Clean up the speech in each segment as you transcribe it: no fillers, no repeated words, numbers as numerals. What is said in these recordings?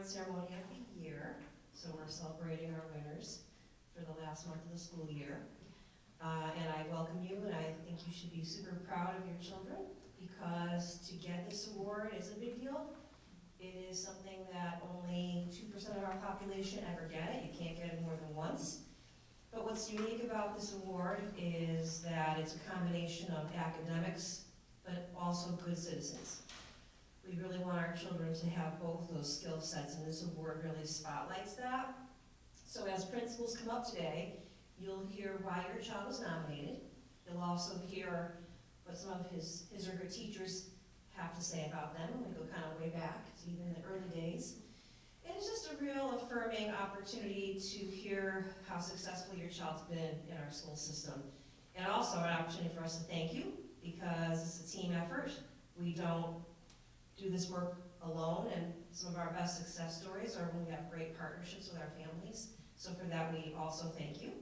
award ceremony of the year. So we're celebrating our winners for the last month of the school year. And I welcome you, and I think you should be super proud of your children, because to get this award is a big deal. It is something that only 2% of our population ever get it. You can't get it more than once. But what's unique about this award is that it's a combination of academics, but also good citizens. We really want our children to have both those skill sets, and this award really spotlights that. So as principals come up today, you'll hear why your child was nominated. You'll also hear what some of his or her teachers have to say about them. We go kind of way back to even the early days. And it's just a real affirming opportunity to hear how successful your child's been in our school system. And also an opportunity for us to thank you, because it's a team effort. We don't do this work alone, and some of our best success stories are when we have great partnerships with our families. So for that, we also thank you.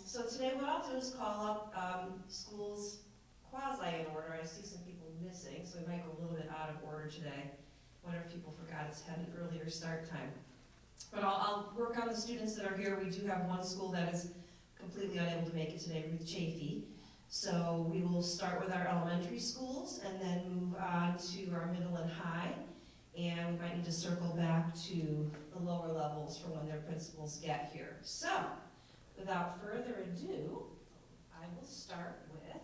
So today what I'll do is call up schools quasi in order. I see some people missing, so we might go a little bit out of order today. Wonder if people forgot it's had an earlier start time. But I'll work on the students that are here. We do have one school that is completely unable to make it today, Ruth Chafee. So we will start with our elementary schools and then move on to our middle and high. And we might need to circle back to the lower levels for when their principals get here. So, without further ado, I will start with,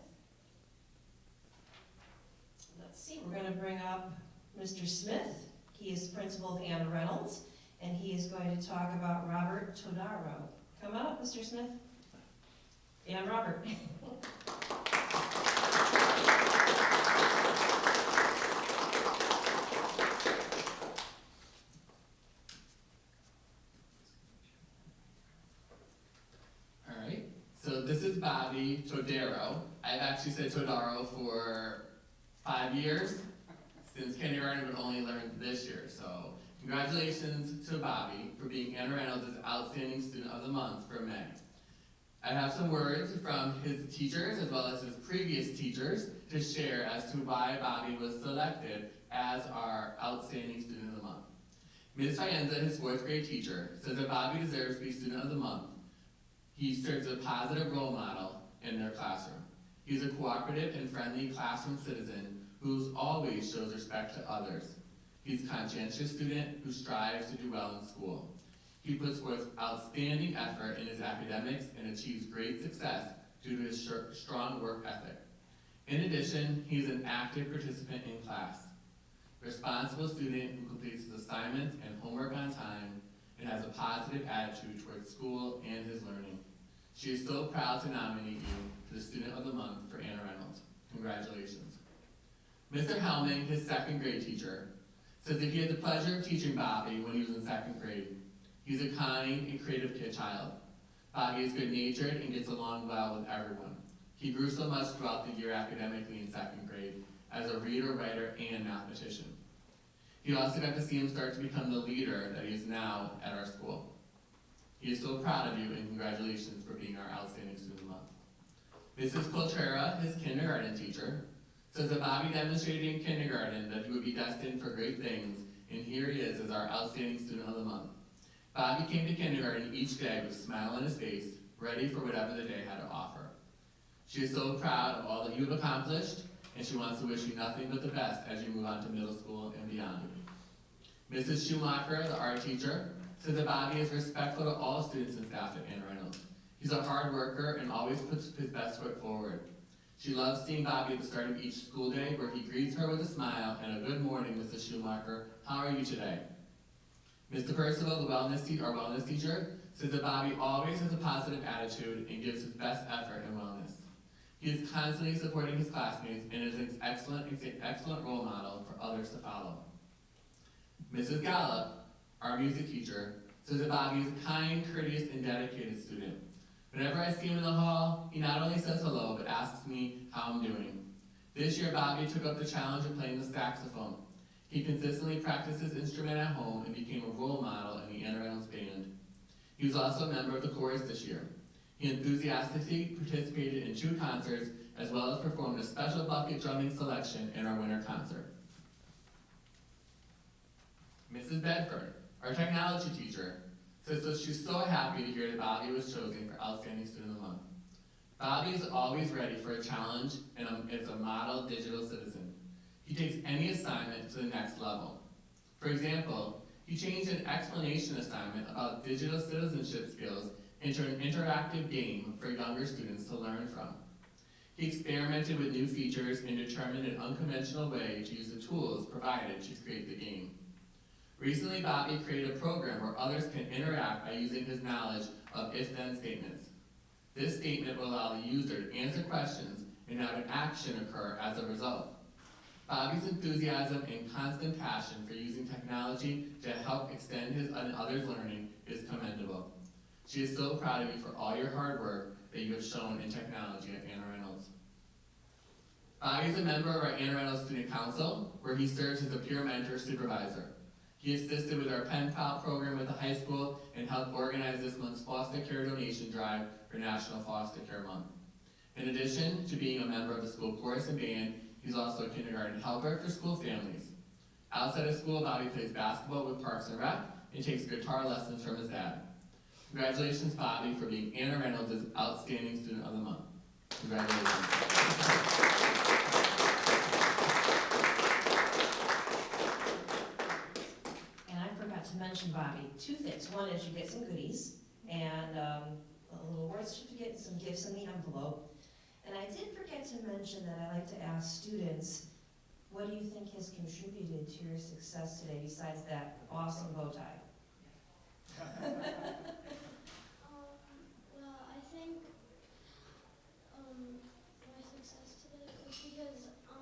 let's see, we're going to bring up Mr. Smith. He is principal of Anna Reynolds, and he is going to talk about Robert Todaro. Come on up, Mr. Smith. And Robert. So this is Bobby Todaro. I've actually said Todaro for 5 years, since kindergarten, but only learned this year. So congratulations to Bobby for being Anna Reynolds' Outstanding Student of the Month for May. I have some words from his teachers as well as his previous teachers to share as to why Bobby was selected as our Outstanding Student of the Month. Ms. Faenza, his 4th grade teacher, says that Bobby deserves to be Student of the Month. He serves as a positive role model in their classroom. He's a cooperative and friendly classroom citizen who always shows respect to others. He's a conscientious student who strives to do well in school. He puts forth outstanding effort in his academics and achieves great success due to his strong work ethic. In addition, he's an active participant in class, responsible student who completes his assignments and homework on time, and has a positive attitude towards school and his learning. She is so proud to nominate you for the Student of the Month for Anna Reynolds. Congratulations. Mr. Hellman, his 2nd grade teacher, says that he had the pleasure of teaching Bobby when he was in 2nd grade. He's a kind and creative child. Bobby is good-natured and gets along well with everyone. He grew so much throughout the year academically in 2nd grade as a reader, writer, and mathematician. He also got to see him start to become the leader that he is now at our school. He is so proud of you, and congratulations for being our Outstanding Student of the Month. Mrs. Coltrera, his kindergarten teacher, says that Bobby demonstrated in kindergarten that he would be destined for great things, and here he is as our Outstanding Student of the Month. Bobby came to kindergarten each day with a smile on his face, ready for whatever the day had to offer. She is so proud of all that you have accomplished, and she wants to wish you nothing but the best as you move on to middle school and beyond. Mrs. Schumacher, the art teacher, says that Bobby is respectful to all students and staff at Anna Reynolds. He's a hard worker and always puts his best foot forward. She loves seeing Bobby at the start of each school day, where he greets her with a smile and a good morning, Mrs. Schumacher. How are you today? Mr. Percival, the our wellness teacher, says that Bobby always has a positive attitude and gives his best effort in wellness. He is constantly supporting his classmates and is an excellent role model for others to follow. Mrs. Gallup, our music teacher, says that Bobby is a kind, courteous, and dedicated student. Whenever I see him in the hall, he not only says hello, but asks me how I'm doing. This year, Bobby took up the challenge of playing the saxophone. He consistently practiced his instrument at home and became a role model in the Anna Reynolds Band. He was also a member of the chorus this year. He enthusiastically participated in 2 concerts, as well as performed a special bucket drumming selection in our winter concert. Mrs. Bedford, our technology teacher, says that she's so happy to hear that Bobby was chosen for Outstanding Student of the Month. Bobby is always ready for a challenge and is a model digital citizen. He takes any assignment to the next level. For example, he changed an explanation assignment about digital citizenship skills into an interactive game for younger students to learn from. He experimented with new features and determined an unconventional way to use the tools provided to create the game. Recently, Bobby created a program where others can interact by using his knowledge of if-then statements. This statement will allow the user to answer questions and have an action occur as a result. Bobby's enthusiasm and constant passion for using technology to help extend his and others' learning is commendable. She is so proud of you for all your hard work that you have shown in technology at Anna Reynolds. Bobby is a member of our Anna Reynolds Student Council, where he serves as a peer mentor supervisor. He assisted with our Pen Pal program at the high school and helped organize this month's foster care donation drive for National Foster Care Month. In addition to being a member of the school chorus and band, he's also a kindergarten helper for school families. Outside of school, Bobby plays basketball with Parks and Rec and takes guitar lessons from his dad. Congratulations, Bobby, for being Anna Reynolds' Outstanding Student of the Month. Congratulations. To mention, Bobby, two things. One is you get some goodies and a little worth certificate and some gifts in the envelope. And I did forget to mention that I like to ask students, what do you think has contributed to your success today besides that awesome bow tie? Well, I think my success today was because I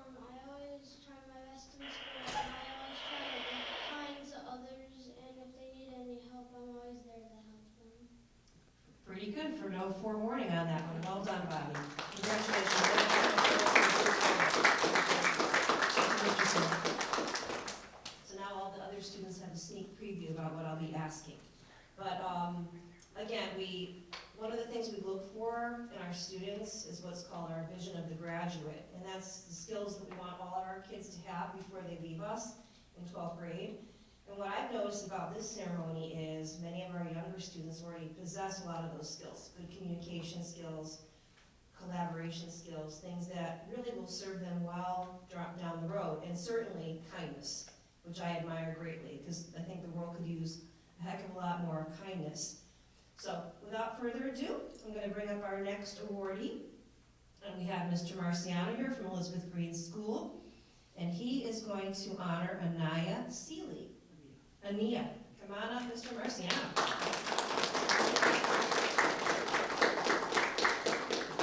always try my best in school, and I always try to be kind to others, and if they need any help, I'm always there to help them. Pretty good for no forewarning on that one. Well done, Bobby. Congratulations. So now all the other students have a sneak preview about what I'll be asking. But again, one of the things we look for in our students is what's called our vision of the graduate. And that's the skills that we want all of our kids to have before they leave us in 12th grade. And what I've noticed about this ceremony is many of our younger students already possess a lot of those skills. Good communication skills, collaboration skills, things that really will serve them well down the road. And certainly kindness, which I admire greatly, because I think the world could use a heck of a lot more kindness. So without further ado, I'm going to bring up our next awardee. And we have Mr. Marciano here from Elizabeth Green School. And he is going to honor Anaya Seeley. Ania, come on up, Mr. Marciano.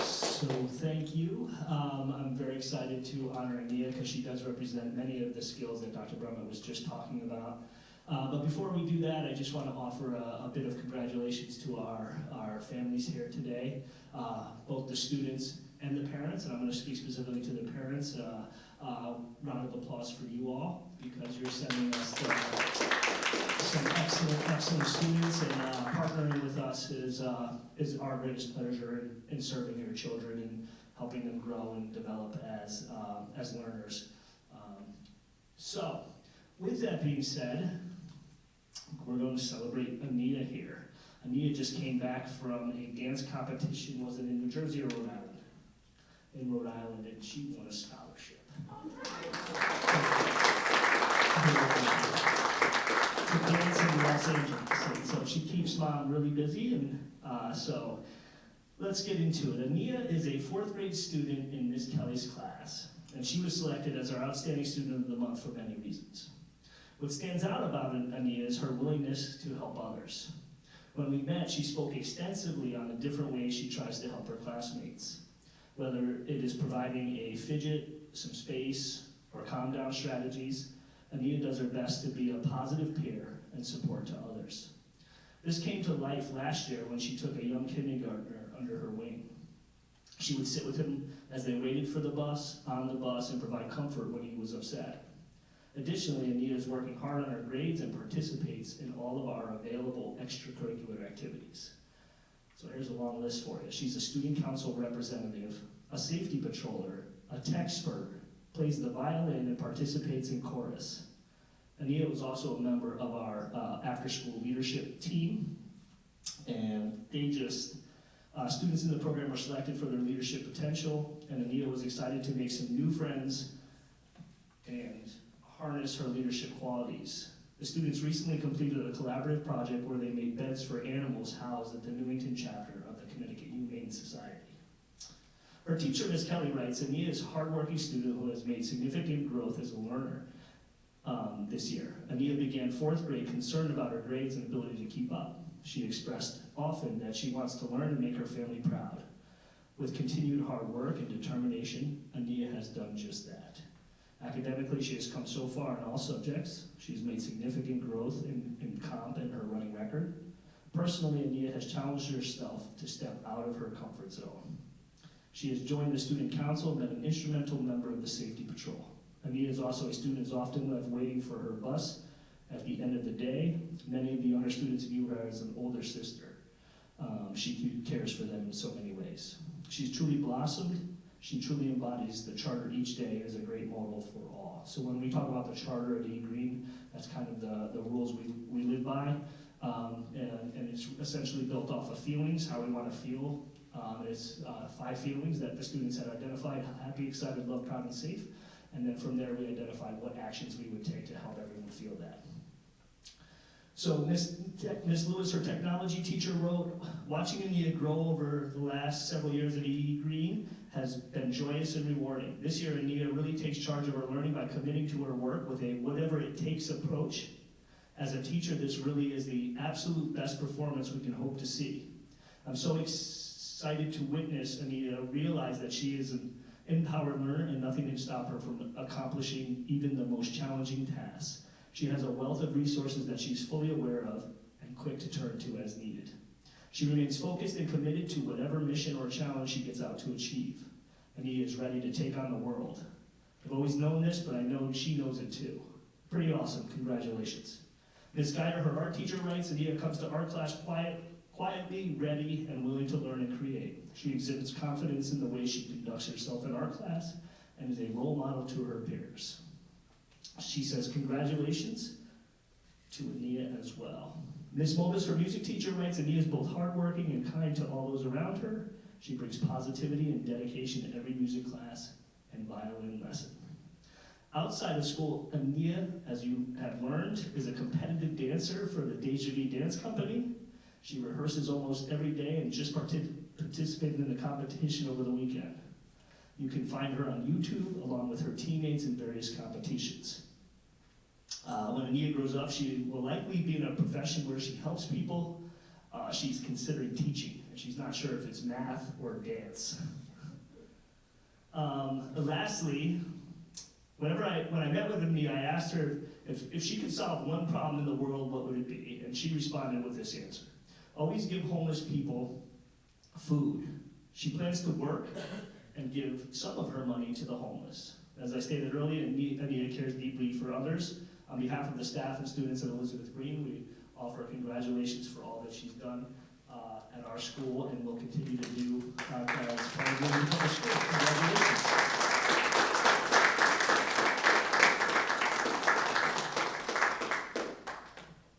So thank you. I'm very excited to honor Ania because she does represent many of the skills that Dr. Brumman was just talking about. But before we do that, I just want to offer a bit of congratulations to our families here today, both the students and the parents, and I'm going to speak specifically to the parents. Round of applause for you all, because you're sending us some excellent students, and partnering with us is our greatest pleasure in serving your children and helping them grow and develop as learners. So, with that being said, we're going to celebrate Ania here. Ania just came back from a dance competition. Was it in New Jersey or Rhode Island? In Rhode Island, and she won a scholarship. To dance in Los Angeles, and so she keeps Mom really busy, and so let's get into it. Ania is a 4th grade student in Miss Kelly's class, and she was selected as our Outstanding Student of the Month for many reasons. What stands out about Ania is her willingness to help others. When we met, she spoke extensively on the different ways she tries to help her classmates, whether it is providing a fidget, some space, or calm down strategies. Ania does her best to be a positive peer and support to others. This came to life last year when she took a young kindergartner under her wing. She would sit with him as they waited for the bus, on the bus, and provide comfort when he was upset. Additionally, Ania is working hard on her grades and participates in all of our available extracurricular activities. So here's a long list for you. She's a student council representative, a safety patroller, a tech expert, plays the violin and participates in chorus. Ania was also a member of our after-school leadership team, and students in the program were selected for their leadership potential, and Ania was excited to make some new friends and harness her leadership qualities. The students recently completed a collaborative project where they made beds for animals housed at the Newington chapter of the Connecticut Humane Society. Her teacher, Ms. Kelly, writes, Ania is a hardworking student who has made significant growth as a learner this year. Ania began 4th grade concerned about her grades and ability to keep up. She expressed often that she wants to learn and make her family proud. With continued hard work and determination, Ania has done just that. Academically, she has come so far in all subjects. She's made significant growth in comp and her running record. Personally, Ania has challenged herself to step out of her comfort zone. She has joined the student council and been an instrumental member of the safety patrol. Ania is also a student who's often left waiting for her bus at the end of the day. Many of the younger students view her as an older sister. She cares for them in so many ways. She's truly blossomed. She truly embodies the charter each day as a great model for all. So when we talk about the charter at E Green, that's kind of the rules we live by. And it's essentially built off of feelings, how we want to feel. It's 5 feelings that the students had identified: happy, excited, loved, proud, and safe. And then from there, we identified what actions we would take to help everyone feel that. So Miss Lewis, her technology teacher, wrote, watching Ania grow over the last several years at E Green has been joyous and rewarding. This year, Ania really takes charge of her learning by committing to her work with a whatever-it-takes approach. As a teacher, this really is the absolute best performance we can hope to see. I'm so excited to witness Ania realize that she is an empowered learner and nothing can stop her from accomplishing even the most challenging tasks. She has a wealth of resources that she's fully aware of and quick to turn to as needed. She remains focused and committed to whatever mission or challenge she gets out to achieve. Ania is ready to take on the world. I've always known this, but I know she knows it too. Pretty awesome, congratulations. Ms. Geider, her art teacher, writes, Ania comes to art class quietly, ready, and willing to learn and create. She exhibits confidence in the way she conducts herself in art class and is a role model to her peers. She says congratulations to Ania as well. Ms. Mobus, her music teacher, writes, Ania is both hardworking and kind to all those around her. She brings positivity and dedication to every music class and violin lesson. Outside of school, Ania, as you have learned, is a competitive dancer for the Deja Vu Dance Company. She rehearses almost every day and just participated in the competition over the weekend. You can find her on YouTube along with her teammates in various competitions. When Ania grows up, she will likely be in a profession where she helps people. She's considering teaching, and she's not sure if it's math or dance. Lastly, when I met with Ania, I asked her if she could solve one problem in the world, what would it be? And she responded with this answer: always give homeless people food. She plans to work and give some of her money to the homeless. As I stated earlier, Ania cares deeply for others. On behalf of the staff and students at Elizabeth Green, we offer congratulations for all that she's done at our school and will continue to do as part of the Public School. Congratulations.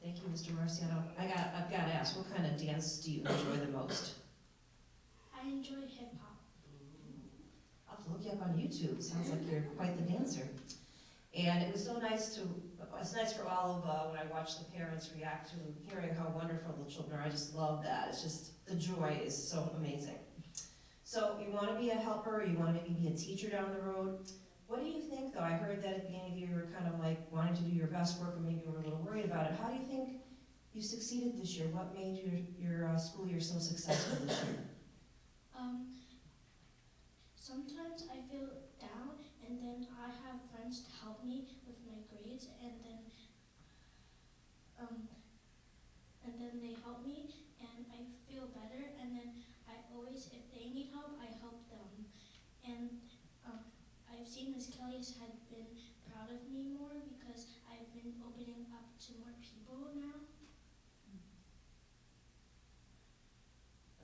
Thank you, Mr. Marciano. I've got to ask, what kind of dance do you enjoy the most? I enjoy hip hop. I'll have to look you up on YouTube. Sounds like you're quite the dancer. And it was so nice it's nice for all of, when I watch the parents react to hearing how wonderful the children are. I just love that. It's just, the joy is so amazing. So you want to be a helper, you want to maybe be a teacher down the road. What do you think, though? I heard that at the beginning of the year you were kind of like wanting to do your best work and maybe you were a little worried about it. How do you think you succeeded this year? What made your school year so successful this year? Sometimes I feel down, and then I have friends to help me with my grades, and then they help me, and I feel better, and then I always, if they need help, I help them. And I've seen Miss Kelly has been proud of me more because I've been opening up to more people now.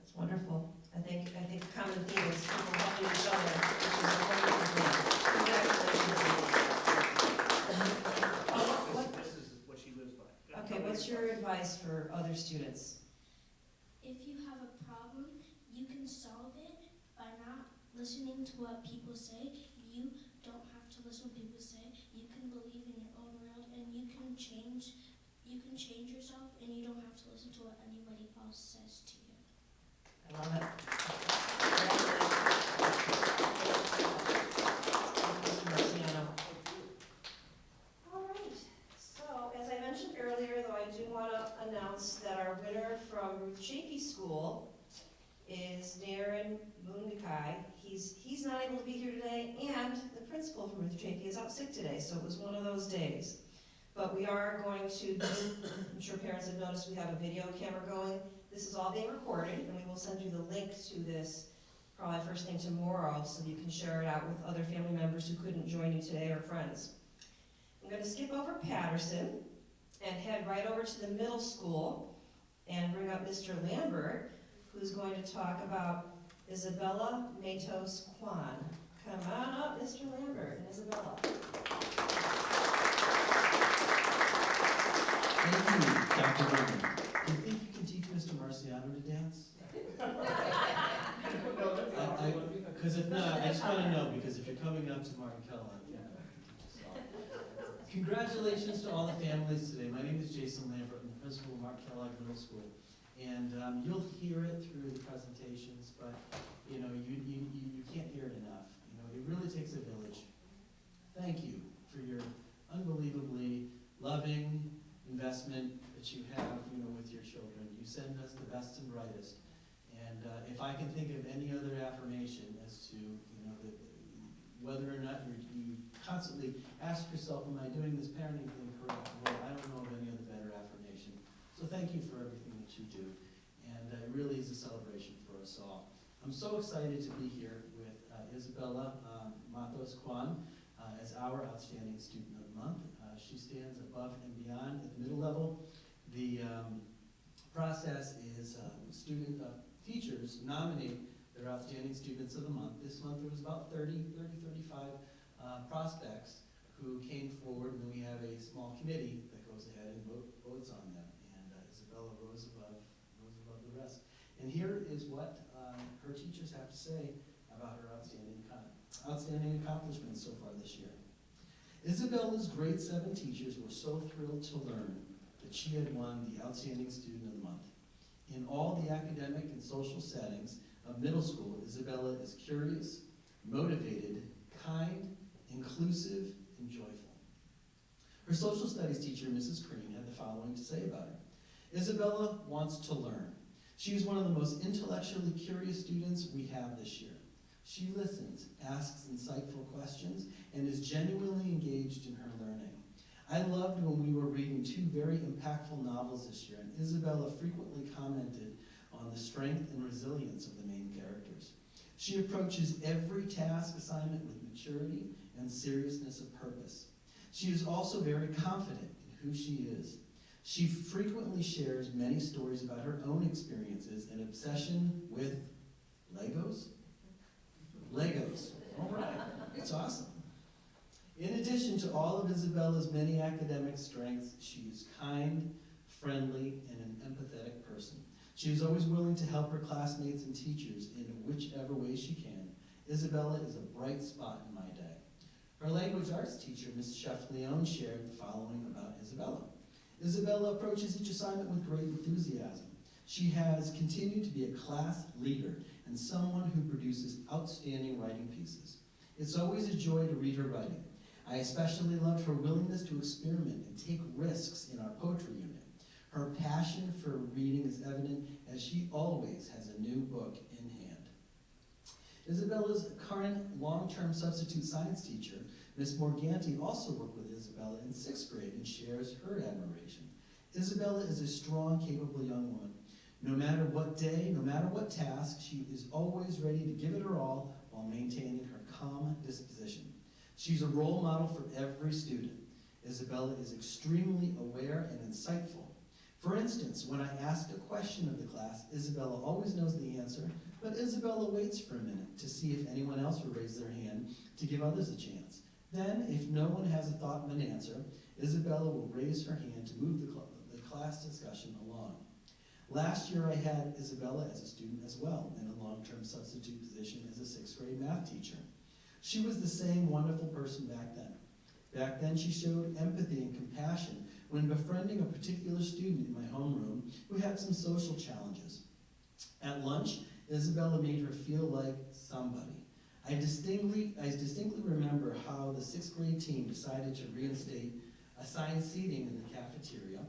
That's wonderful. I think the common theme is people helping each other, which is a wonderful thing. Congratulations. Okay, what's your advice for other students? If you have a problem, you can solve it by not listening to what people say. You don't have to listen to what people say. You can believe in your own world, and you can change yourself, and you don't have to listen to what anybody else says to you. I love it. Mr. Marciano. All right, so as I mentioned earlier, though, I do want to announce that our winner from Ruth Shakey School is Darren Mundikai. He's not able to be here today, and the principal from Ruth Shakey is out sick today, so it was one of those days. But we are going to do, I'm sure parents have noticed we have a video camera going. This is all being recorded, and we will send you the link to this probably first thing tomorrow, so you can share it out with other family members who couldn't join you today or friends. I'm going to skip over Patterson and head right over to the middle school and bring up Mr. Lambert, who's going to talk about Isabella Matos Kwan. Come on up, Mr. Lambert and Isabella. Thank you, Dr. Berman. Do you think you can teach Mr. Marciano to dance? Because if not, I just want to know, because if you're coming up to Martin Keller, I think I can teach us all. Congratulations to all the families today. My name is Jason Lambert. I'm the principal of Mark Kellogg Middle School. And you'll hear it through the presentations, but you know, you can't hear it enough. You know, it really takes a village. Thank you for your unbelievably loving investment that you have, you know, with your children. You send us the best and brightest. And if I can think of any other affirmation as to, you know, whether or not you constantly ask yourself, am I doing this parenting thing correct? Well, I don't know of any other better affirmation. So thank you for everything that you do. And it really is a celebration for us all. I'm so excited to be here with Isabella Matos Kwan as our Outstanding Student of the Month. She stands above and beyond at the middle level. The process is teachers nominate their Outstanding Students of the Month. This month there was about 35 prospects who came forward, and then we have a small committee that goes ahead and votes on them. And Isabella rose above the rest. And here is what her teachers have to say about her outstanding accomplishments so far this year. Isabella's grade 7 teachers were so thrilled to learn that she had won the Outstanding Student of the Month. In all the academic and social settings of middle school, Isabella is curious, motivated, kind, inclusive, and joyful. Her social studies teacher, Mrs. Crean, had the following to say about her. Isabella wants to learn. She is one of the most intellectually curious students we have this year. She listens, asks insightful questions, and is genuinely engaged in her learning. I loved when we were reading 2 very impactful novels this year, and Isabella frequently commented on the strength and resilience of the main characters. She approaches every task assignment with maturity and seriousness of purpose. She is also very confident in who she is. She frequently shares many stories about her own experiences and obsession with Legos. Legos. All right. That's awesome. In addition to all of Isabella's many academic strengths, she is kind, friendly, and an empathetic person. She is always willing to help her classmates and teachers in whichever way she can. Isabella is a bright spot in my day. Her language arts teacher, Ms. Chef-Leon, shared the following about Isabella. Isabella approaches each assignment with great enthusiasm. She has continued to be a class leader and someone who produces outstanding writing pieces. It's always a joy to read her writing. I especially loved her willingness to experiment and take risks in our poetry unit. Her passion for reading is evident as she always has a new book in hand. Isabella's current long-term substitute science teacher, Ms. Morganti, also worked with Isabella in 6th grade and shares her admiration. Isabella is a strong, capable young woman. No matter what day, no matter what task, she is always ready to give it her all while maintaining her calm disposition. She's a role model for every student. Isabella is extremely aware and insightful. For instance, when I ask a question of the class, Isabella always knows the answer, but Isabella waits for a minute to see if anyone else will raise their hand to give others a chance. Then, if no one has a thought of an answer, Isabella will raise her hand to move the class discussion along. Last year I had Isabella as a student as well in a long-term substitute position as a 6th grade math teacher. She was the same wonderful person back then. Back then she showed empathy and compassion when befriending a particular student in my homeroom who had some social challenges. At lunch, Isabella made her feel like somebody. I distinctly remember how the 6th grade team decided to reinstate assigned seating in the cafeteria,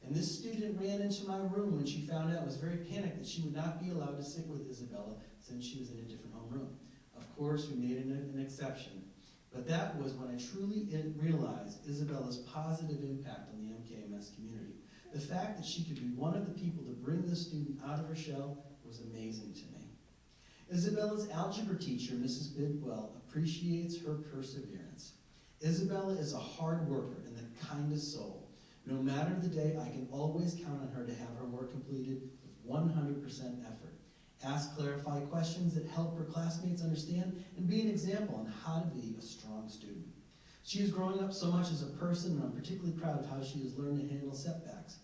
and this student ran into my room when she found out, was very panicked that she would not be allowed to sit with Isabella since she was in a different homeroom. Of course, we made an exception, but that was when I truly realized Isabella's positive impact on the MKMS community. The fact that she could be one of the people to bring the student out of her shell was amazing to me. Isabella's algebra teacher, Mrs. Bidwell, appreciates her perseverance. Isabella is a hard worker and the kindest soul. No matter the day, I can always count on her to have her work completed with 100% effort. Ask clarified questions that help her classmates understand and be an example on how to be a strong student. She is growing up so much as a person, and I'm particularly proud of how she has learned to handle setbacks.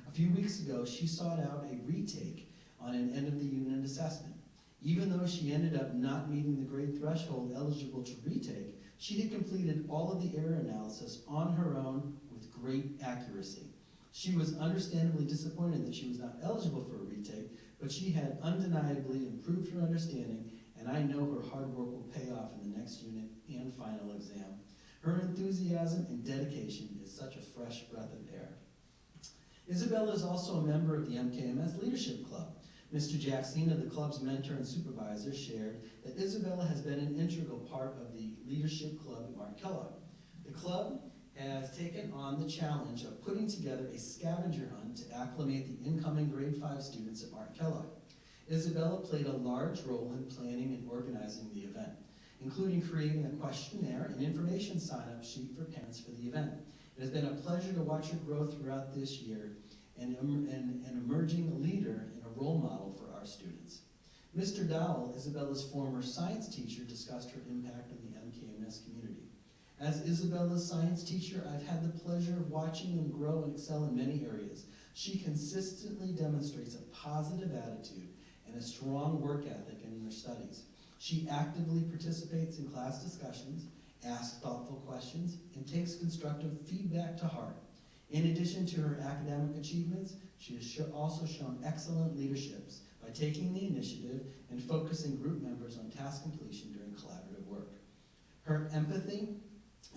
A few weeks ago, she sought out a retake on an end-of-the-unit assessment. Even though she ended up not meeting the grade threshold eligible to retake, she had completed all of the error analysis on her own with great accuracy. She was understandably disappointed that she was not eligible for a retake, but she had undeniably improved her understanding, and I know her hard work will pay off in the next unit and final exam. Her enthusiasm and dedication is such a fresh breath of air. Isabella is also a member of the MKMS Leadership Club. Mr. Jackson, the club's mentor and supervisor, shared that Isabella has been an integral part of the Leadership Club at Markella. The club has taken on the challenge of putting together a scavenger hunt to acclimate the incoming grade 5 students at Markella. Isabella played a large role in planning and organizing the event, including creating a questionnaire and information sign-up sheet for parents for the event. It has been a pleasure to watch her grow throughout this year and an emerging leader and a role model for our students. Mr. Dowell, Isabella's former science teacher, discussed her impact on the MKMS community. As Isabella's science teacher, I've had the pleasure of watching them grow and excel in many areas. She consistently demonstrates a positive attitude and a strong work ethic in her studies. She actively participates in class discussions, asks thoughtful questions, and takes constructive feedback to heart. In addition to her academic achievements, she has also shown excellent leadership by taking the initiative and focusing group members on task completion during collaborative work. Her empathy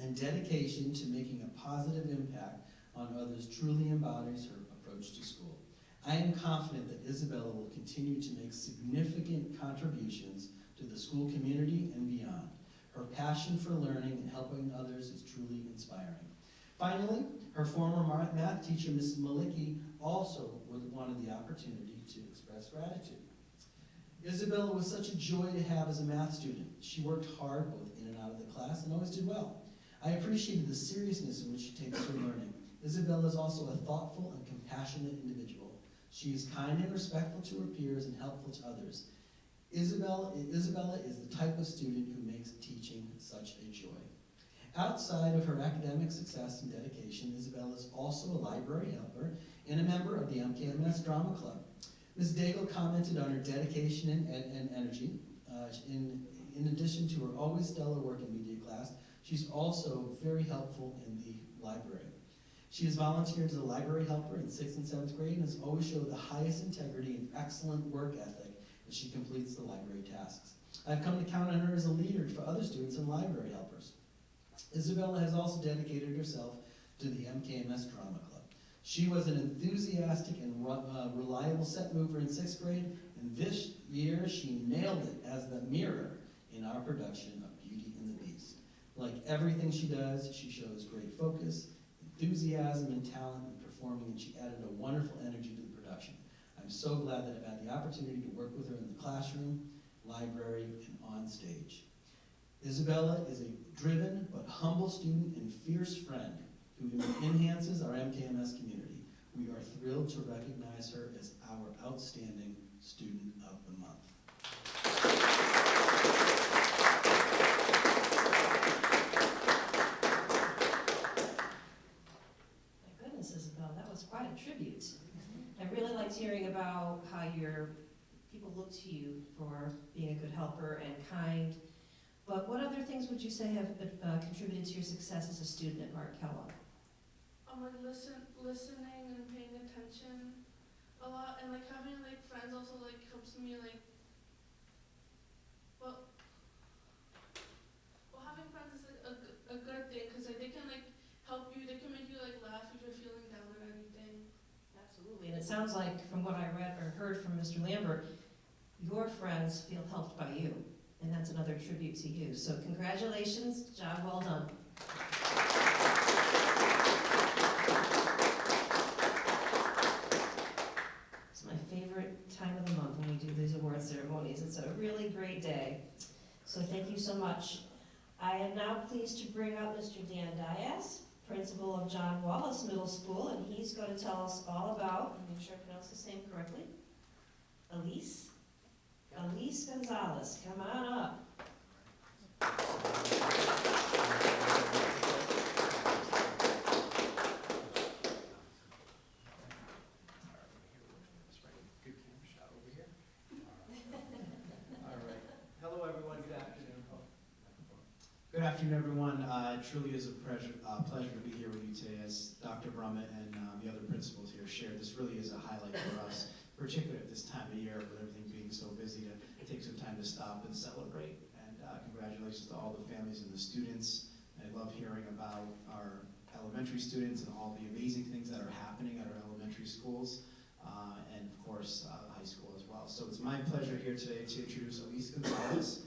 and dedication to making a positive impact on others truly embodies her approach to school. I am confident that Isabella will continue to make significant contributions to the school community and beyond. Her passion for learning and helping others is truly inspiring. Finally, her former math teacher, Mrs. Malicki, also wanted the opportunity to express gratitude. Isabella was such a joy to have as a math student. She worked hard both in and out of the class and always did well. I appreciated the seriousness in which she takes her learning. Isabella is also a thoughtful and compassionate individual. She is kind and respectful to her peers and helpful to others. Isabella is the type of student who makes teaching such a joy. Outside of her academic success and dedication, Isabella is also a library helper and a member of the MKMS Drama Club. Ms. Daigle commented on her dedication and energy. In addition to her always stellar work in media class, she's also very helpful in the library. She has volunteered as a library helper in 6th and 7th grade and has always showed the highest integrity and excellent work ethic as she completes the library tasks. I've come to count on her as a leader for other students and library helpers. Isabella has also dedicated herself to the MKMS Drama Club. She was an enthusiastic and reliable set mover in 6th grade, and this year she nailed it as the mirror in our production of Beauty and the Beast. Like everything she does, she shows great focus, enthusiasm, and talent in performing, and she added a wonderful energy to the production. I'm so glad that I've had the opportunity to work with her in the classroom, library, and on stage. Isabella is a driven but humble student and fierce friend who enhances our MKMS community. We are thrilled to recognize her as our outstanding Student of the Month. My goodness, Isabel, that was That's quite a tribute. I really liked hearing about how your people look to you for being a good helper and kind. But what other things would you say have contributed to your success as a student at Markella? Like listening and paying attention a lot, and like having like friends also like helps me like. Well, having friends is like a good thing because like they can like help you. They can make you like laugh if you're feeling down or anything. Absolutely, and it sounds like from what I read or heard from Mr. Lambert, your friends feel helped by you, and that's another tribute to you. So congratulations, job well done. It's my favorite time of the month when we do these award ceremonies. It's a really great day. So thank you so much. I am now pleased to bring up Mr. Dan Diaz, principal of John Wallace Middle School, and he's going to tell us all about, and make sure I pronounce his name correctly, Elise Gonzalez. Come on up. Hello, everyone. Good afternoon. Good afternoon, everyone. It truly is a pleasure to be here with you today. As Dr. Brummett and the other principals here shared, this really is a highlight for us, particularly at this time of year with everything being so busy, to take some time to stop and celebrate. And congratulations to all the families and the students. I love hearing about our elementary students and all the amazing things that are happening at our elementary schools, and of course, high school as well. So it's my pleasure here today to introduce Elise Gonzalez.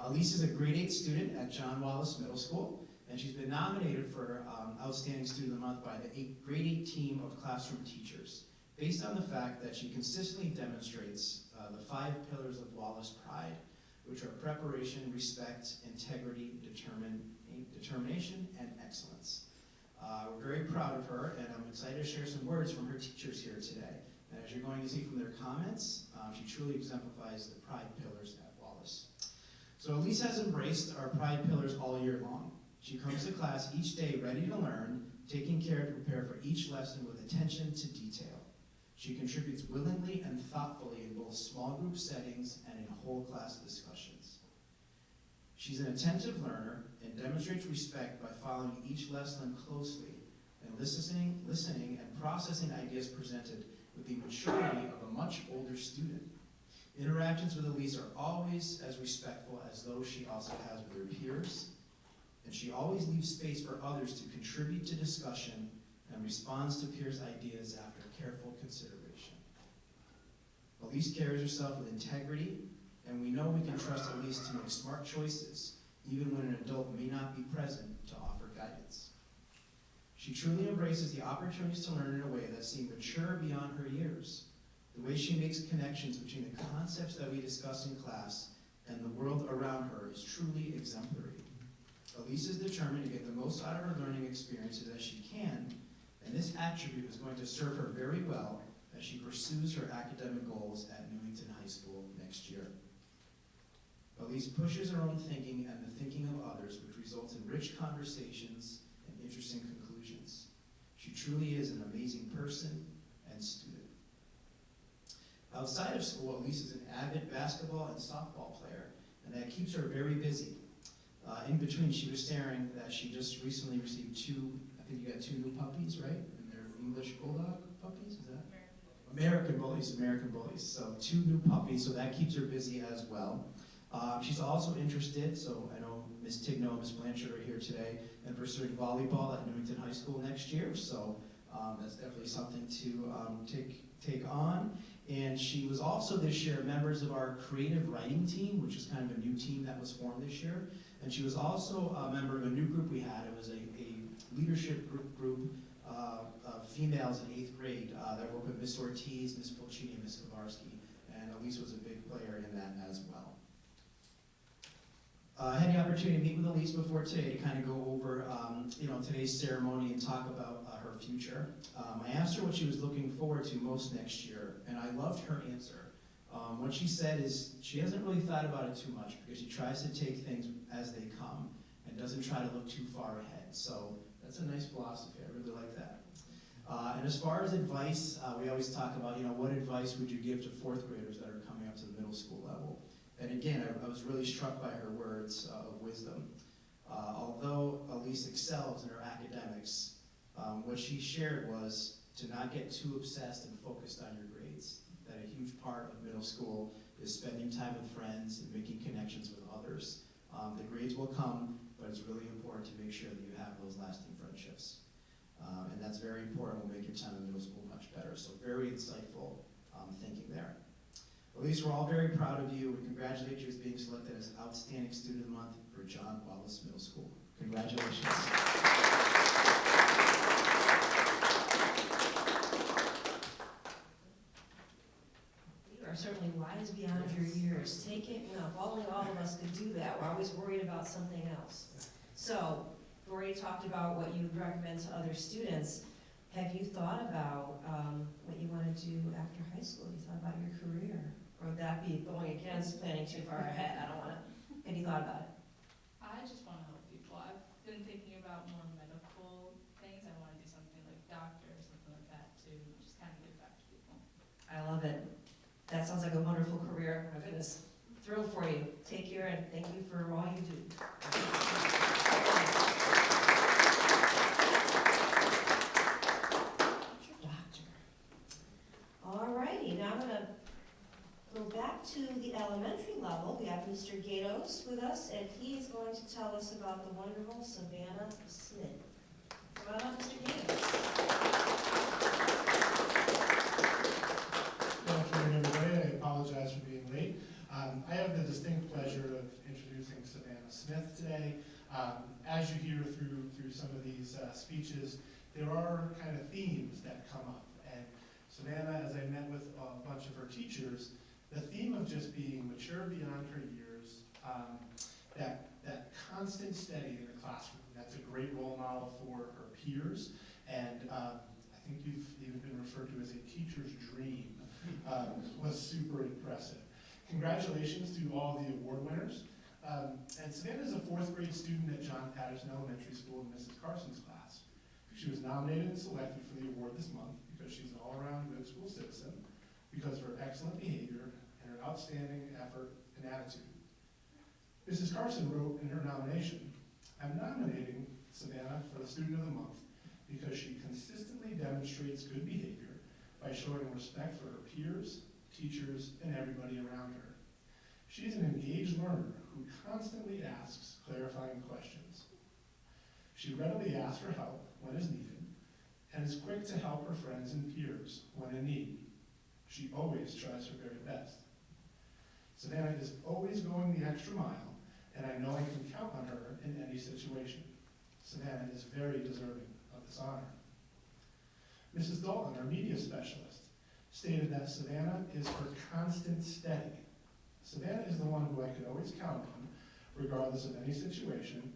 Elise is a grade 8 student at John Wallace Middle School, and she's been nominated for Outstanding Student of the Month by the grade 8 team of classroom teachers, based on the fact that she consistently demonstrates the 5 pillars of Wallace pride, which are preparation, respect, integrity, determination, and excellence. We're very proud of her, and I'm excited to share some words from her teachers here today. And as you're going to see from their comments, she truly exemplifies the pride pillars at Wallace. So Elise has embraced our pride pillars all year long. She comes to class each day ready to learn, taking care to prepare for each lesson with attention to detail. She contributes willingly and thoughtfully in both small group settings and in whole class discussions. She's an attentive learner and demonstrates respect by following each lesson closely and listening and processing ideas presented with the maturity of a much older student. Interactions with Elise are always as respectful as those she also has with her peers, and she always leaves space for others to contribute to discussion and responds to peers' ideas after careful consideration. Elise carries herself with integrity, and we know we can trust Elise to make smart choices, even when an adult may not be present to offer guidance. She truly embraces the opportunities to learn in a way that seem mature beyond her years. The way she makes connections between the concepts that we discuss in class and the world around her is truly exemplary. Elise is determined to get the most out of her learning experiences as she can, and this attribute is going to serve her very well as she pursues her academic goals at Newington High School next year. Elise pushes her own thinking and the thinking of others, which results in rich conversations and interesting conclusions. She truly is an amazing person and student. Outside of school, Elise is an avid basketball and softball player, and that keeps her very busy. In between, she was sharing that she just recently received 2, I think you got 2 new puppies, right? And they're English Bulldog puppies, is that? American Bullies. So 2 new puppies, so that keeps her busy as well. She's also interested, so I know Ms. Tigno and Ms. Blanchard are here today, in pursuing volleyball at Newington High School next year, so that's definitely something to take on. And she was also this year members of our creative writing team, which is kind of a new team that was formed this year. And she was also a member of a new group we had. It was a leadership group of females in 8th grade that worked with Ms. Ortiz, Ms. Polchini, and Ms. Kovarski. And Elise was a big player in that as well. I had the opportunity to meet with Elise before today to kind of go over today's ceremony and talk about her future. I asked her what she was looking forward to most next year, and I loved her answer. What she said is she hasn't really thought about it too much because she tries to take things as they come and doesn't try to look too far ahead. So that's a nice philosophy. I really like that. And as far as advice, we always talk about, what advice would you give to fourth graders that are coming up to the middle school level? And again, I was really struck by her words of wisdom. Although Elise excels in her academics, what she shared was to not get too obsessed and focused on your grades. That a huge part of middle school is spending time with friends and making connections with others. The grades will come, but it's really important to make sure that you have those lasting friendships. And that's very important, will make your time in middle school much better. So very insightful thinking there. Elise, we're all very proud of you. We congratulate you as being selected as Outstanding Student of the Month for John Wallace Middle School. Congratulations. You are certainly wise beyond your years. Take it, if only all of us could do that. We're always worried about something else. So, we've already talked about what you would recommend to other students. Have you thought about what you want to do after high school? Have you thought about your career? Or would that be going against planning too far ahead? I don't want to. Have you thought about it? I just want to help people. I've been thinking about more medical things. I want to do something like doctor or something like that to just kind of give back to people. I love it. That sounds like a wonderful career. My goodness. Thrilled for you. Take care and thank you for all you do. Doctor. All righty, now I'm going to go back to the elementary level. We have Mr. Gatos with us, and he is going to tell us about the wonderful Savannah Smith. Come on up, Mr. Gatos. Good afternoon, everybody. I apologize for being late. I have the distinct pleasure of introducing Savannah Smith today. As you hear through some of these speeches, there are kind of themes that come up. And Savannah, as I met with a bunch of her teachers, the theme of just being mature beyond her years, that constant study in the classroom, that's a great role model for her peers. And I think you've even been referred to as a teacher's dream, was super impressive. Congratulations to all the award winners. And Savannah is a fourth grade student at John Patterson Elementary School in Mrs. Carson's class. She was nominated and selected for the award this month because she's an all-around good school citizen, because of her excellent behavior and her outstanding effort and attitude. Mrs. Carson wrote in her nomination, "I'm nominating Savannah for the Student of the Month because she consistently demonstrates good behavior by showing respect for her peers, teachers, and everybody around her. She's an engaged learner who constantly asks clarifying questions. She readily asks for help when is needed and is quick to help her friends and peers when in need. She always tries her very best. Savannah is always going the extra mile, and I know I can count on her in any situation. Savannah is very deserving of this honor." Mrs. Dalton, our media specialist, stated that Savannah is her constant steady. Savannah is the one who I could always count on, regardless of any situation,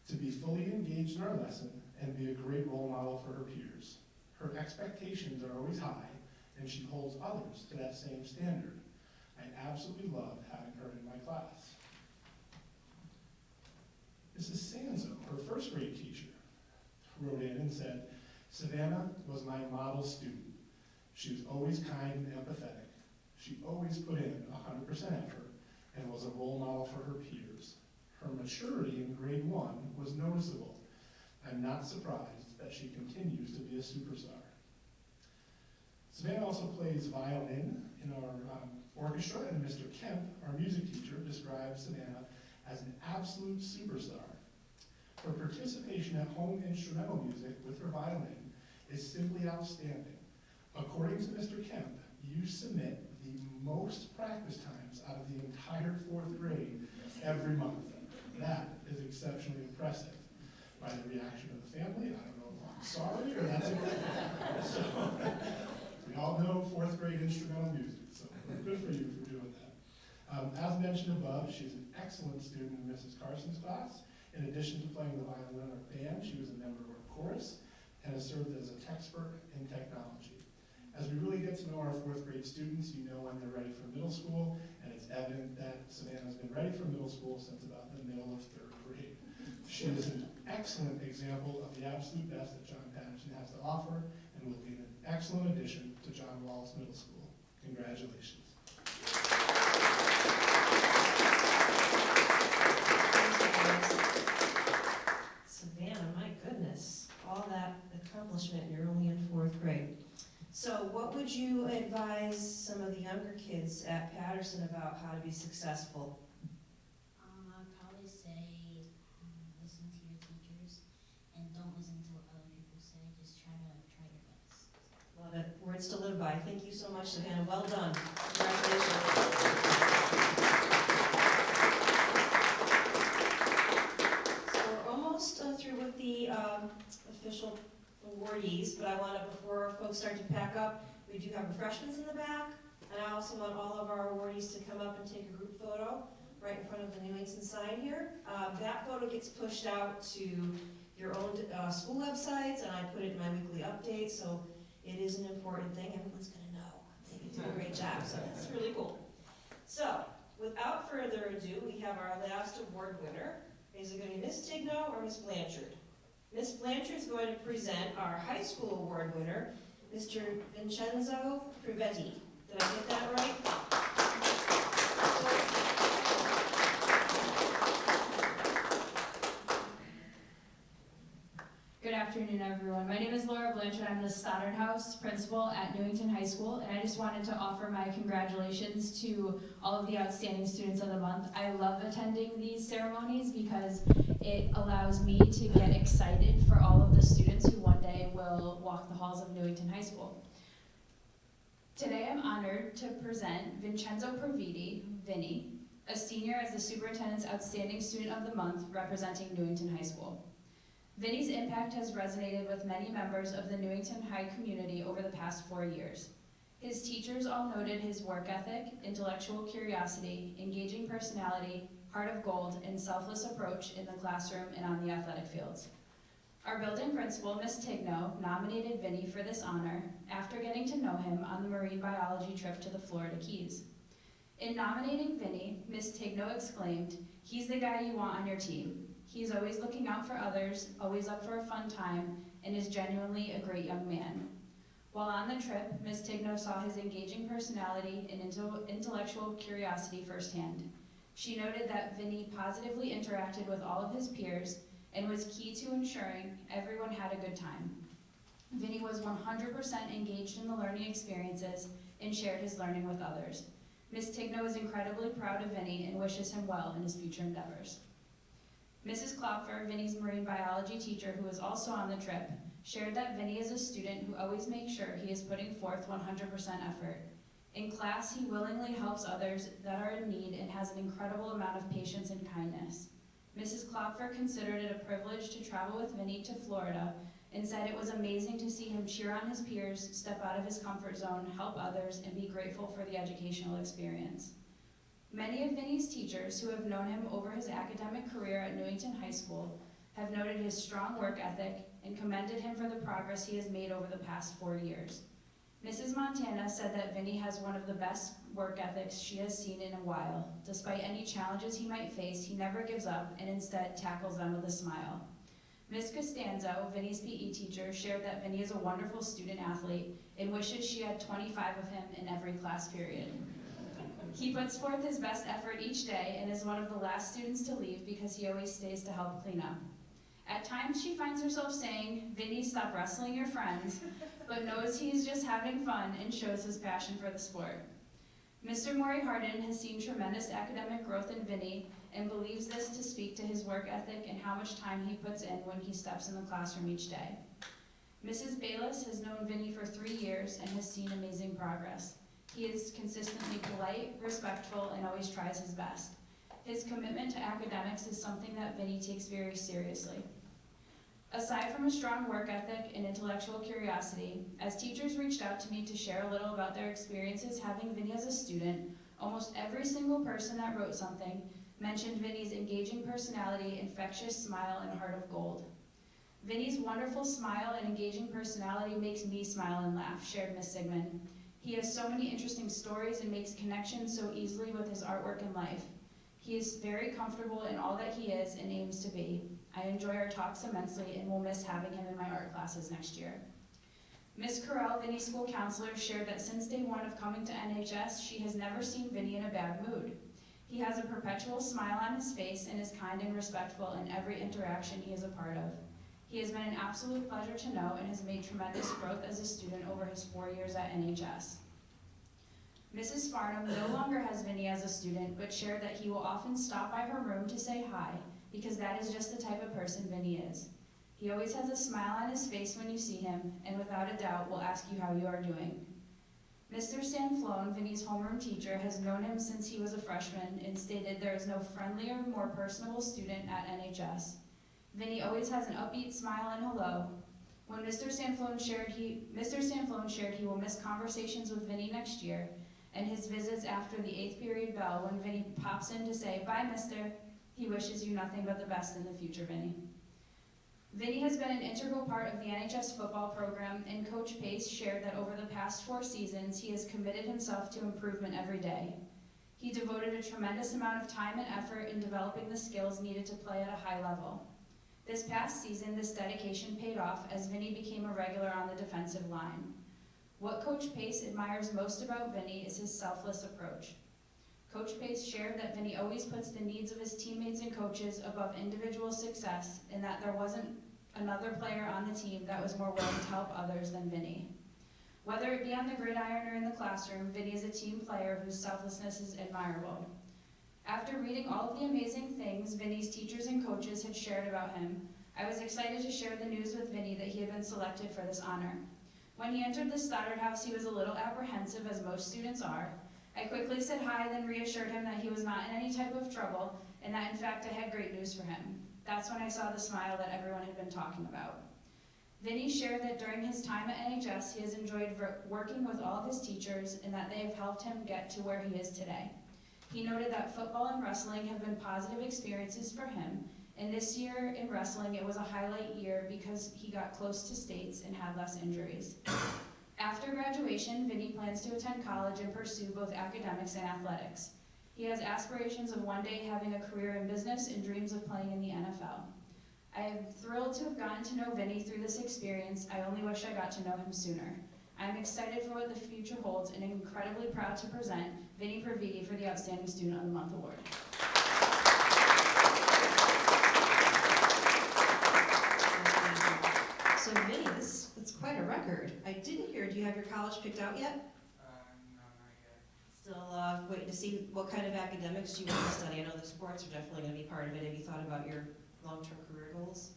to be fully engaged in our lesson and be a great role model for her peers. Her expectations are always high, and she holds others to that same standard. I absolutely love having her in my class. Mrs. Sanzo, her first grade teacher, wrote in and said, "Savannah was my model student. She was always kind and empathetic. She always put in 100% effort and was a role model for her peers. Her maturity in grade 1 was noticeable. I'm not surprised that she continues to be a superstar." Savannah also plays violin in our orchestra, and Mr. Kemp, our music teacher, describes Savannah as an absolute superstar. Her participation at home instrumental music with her violin is simply outstanding. According to Mr. Kemp, you submit the most practice times out of the entire 4th grade every month. That is exceptionally impressive. By the reaction of the family, I don't know if I'm sorry or that's a good thing. So, we all know 4th grade instrumental music, so good for you for doing that. As mentioned above, she's an excellent student in Mrs. Carson's class. In addition to playing the violin in our band, she was a member of our chorus and has served as a expert in technology. As we really get to know our 4th grade students, you know when they're ready for middle school, and it's evident that Savannah's been ready for middle school since about the middle of 3rd grade. She is an excellent example of the absolute best that John Patterson has to offer, and who will be an excellent addition to John Walls Middle School. Congratulations. Savannah, my goodness, all that accomplishment, and you're only in 4th grade. So what would you advise some of the younger kids at Patterson about how to be successful? I'd probably say listen to your teachers and don't listen to what other people say. Just try your best. Love it. Words to live by. Thank you so much, Savannah. Well done. Congratulations. So we're almost through with the official awardees, but I want to, before folks start to pack up, we do have refreshments in the back, and I also want all of our awardees to come up and take a group photo right in front of the Newington sign here. That photo gets pushed out to your own school websites, and I put it in my weekly update, so it is an important thing. Everyone's going to know. They do a great job, so that's really cool. So, without further ado, we have our last award winner. Is it going to be Miss Tigno or Miss Blanchard? Miss Blanchard is going to present our high school award winner, Mr. Vincenzo Privetti. Did I get that right? Good afternoon, everyone. My name is Laura Blanchard. I'm the Stoddard House principal at Newington High School, and I just wanted to offer my congratulations to all of the outstanding students of the month. I love attending these ceremonies because it allows me to get excited for all of the students who one day will walk the halls of Newington High School. Today I'm honored to present Vincenzo Providi, Vinny, a senior as the Superintendent's Outstanding Student of the Month representing Newington High School. Vinny's impact has resonated with many members of the Newington High community over the past 4 years. His teachers all noted his work ethic, intellectual curiosity, engaging personality, heart of gold, and selfless approach in the classroom and on the athletic fields. Our building principal, Ms. Tigno, nominated Vinny for this honor after getting to know him on the marine biology trip to the Florida Keys. In nominating Vinny, Ms. Tigno exclaimed, "He's the guy you want on your team. He's always looking out for others, always up for a fun time, and is genuinely a great young man." While on the trip, Ms. Tigno saw his engaging personality and intellectual curiosity firsthand. She noted that Vinny positively interacted with all of his peers and was key to ensuring everyone had a good time. Vinny was 100% engaged in the learning experiences and shared his learning with others. Ms. Tigno is incredibly proud of Vinny and wishes him well in his future endeavors. Mrs. Klopfer, Vinny's marine biology teacher, who was also on the trip, shared that Vinny is a student who always makes sure he is putting forth 100% effort. In class, he willingly helps others that are in need and has an incredible amount of patience and kindness. Mrs. Klopfer considered it a privilege to travel with Vinny to Florida and said it was amazing to see him cheer on his peers, step out of his comfort zone, help others, and be grateful for the educational experience. Many of Vinny's teachers who have known him over his academic career at Newington High School have noted his strong work ethic and commended him for the progress he has made over the past 4 years. Mrs. Montana said that Vinny has one of the best work ethics she has seen in a while. Despite any challenges he might face, he never gives up and instead tackles them with a smile. Ms. Costanzo, Vinny's PE teacher, shared that Vinny is a wonderful student athlete and wishes she had 25 of him in every class period. He puts forth his best effort each day and is one of the last students to leave because he always stays to help clean up. At times she finds herself saying, "Vinny, stop wrestling your friends," but knows he's just having fun and shows his passion for the sport. Mr. Maury Harden has seen tremendous academic growth in Vinny and believes this to speak to his work ethic and how much time he puts in when he steps in the classroom each day. Mrs. Bayless has known Vinny for 3 years and has seen amazing progress. He is consistently polite, respectful, and always tries his best. His commitment to academics is something that Vinny takes very seriously. Aside from a strong work ethic and intellectual curiosity, as teachers reached out to me to share a little about their experiences having Vinny as a student, almost every single person that wrote something mentioned Vinny's engaging personality, infectious smile, and heart of gold. Vinny's wonderful smile and engaging personality makes me smile and laugh, shared Ms. Sigmund. He has so many interesting stories and makes connections so easily with his artwork and life. He is very comfortable in all that he is and aims to be. I enjoy our talks immensely and will miss having him in my art classes next year. Ms. Carell, Vinnie's school counselor, shared that since day one of coming to NHS, she has never seen Vinnie in a bad mood. He has a perpetual smile on his face and is kind and respectful in every interaction he is a part of. He has been an absolute pleasure to know and has made tremendous growth as a student over his 4 years at NHS. Mrs. Farnham no longer has Vinnie as a student, but shared that he will often stop by her room to say hi, because that is just the type of person Vinnie is. He always has a smile on his face when you see him, and without a doubt will ask you how you are doing. Mr. Sanflone, Vinnie's homeroom teacher, has known him since he was a freshman and stated there is no friendlier, more personable student at NHS. Vinnie always has an upbeat smile and hello. When Mr. Sanflone shared he will miss conversations with Vinnie next year, and his visits after the 8th period bell when Vinnie pops in to say, "Bye, mister." He wishes you nothing but the best in the future, Vinnie. Vinnie has been an integral part of the NHS football program, and Coach Pace shared that over the past 4 seasons, he has committed himself to improvement every day. He devoted a tremendous amount of time and effort in developing the skills needed to play at a high level. This past season, this dedication paid off as Vinnie became a regular on the defensive line. What Coach Pace admires most about Vinnie is his selfless approach. Coach Pace shared that Vinnie always puts the needs of his teammates and coaches above individual success, and that there wasn't another player on the team that was more willing to help others than Vinnie. Whether it be on the gridiron or in the classroom, Vinnie is a team player whose selflessness is admirable. After reading all of the amazing things Vinnie's teachers and coaches had shared about him, I was excited to share the news with Vinnie that he had been selected for this honor. When he entered the Stoddard House, he was a little apprehensive, as most students are. I quickly said hi, then reassured him that he was not in any type of trouble, and that in fact I had great news for him. That's when I saw the smile that everyone had been talking about. Vinnie shared that during his time at NHS, he has enjoyed working with all of his teachers and that they have helped him get to where he is today. He noted that football and wrestling have been positive experiences for him, and this year in wrestling it was a highlight year because he got close to states and had less injuries. After graduation, Vinnie plans to attend college and pursue both academics and athletics. He has aspirations of one day having a career in business and dreams of playing in the NFL. I am thrilled to have gotten to know Vinnie through this experience. I only wish I got to know him sooner. I am excited for what the future holds and incredibly proud to present Vinnie Praviti for the Outstanding Student of the Month Award. So Vinnie, it's quite a record. I didn't hear, do you have your college picked out yet? No, not yet. Still waiting to see what kind of academics you want to study. I know the sports are definitely going to be part of it. Have you thought about your long-term career goals?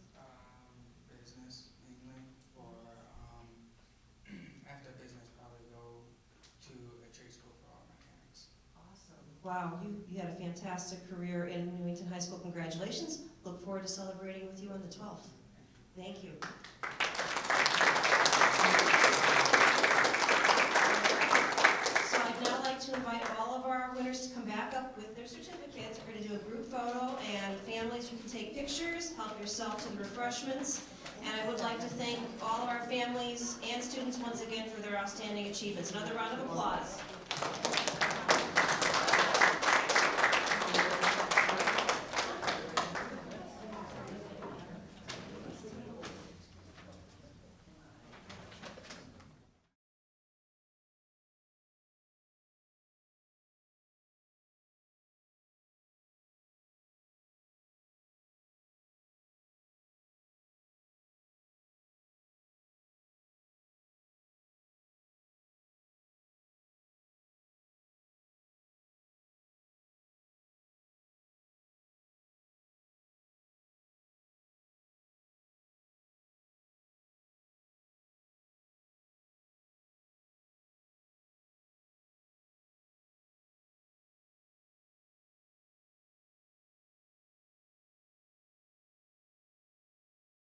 Business mainly, or after business probably go to a trade school for auto mechanics. Awesome. Wow, you had a fantastic career in Newington High School. Congratulations. Look forward to celebrating with you on the 12th. Thank you. So I'd now like to invite all of our winners to come back up with their certificates. We're going to do a group photo, and families, you can take pictures, help yourself to the refreshments. And I would like to thank all of our families and students once again for their outstanding achievements. Another round of applause.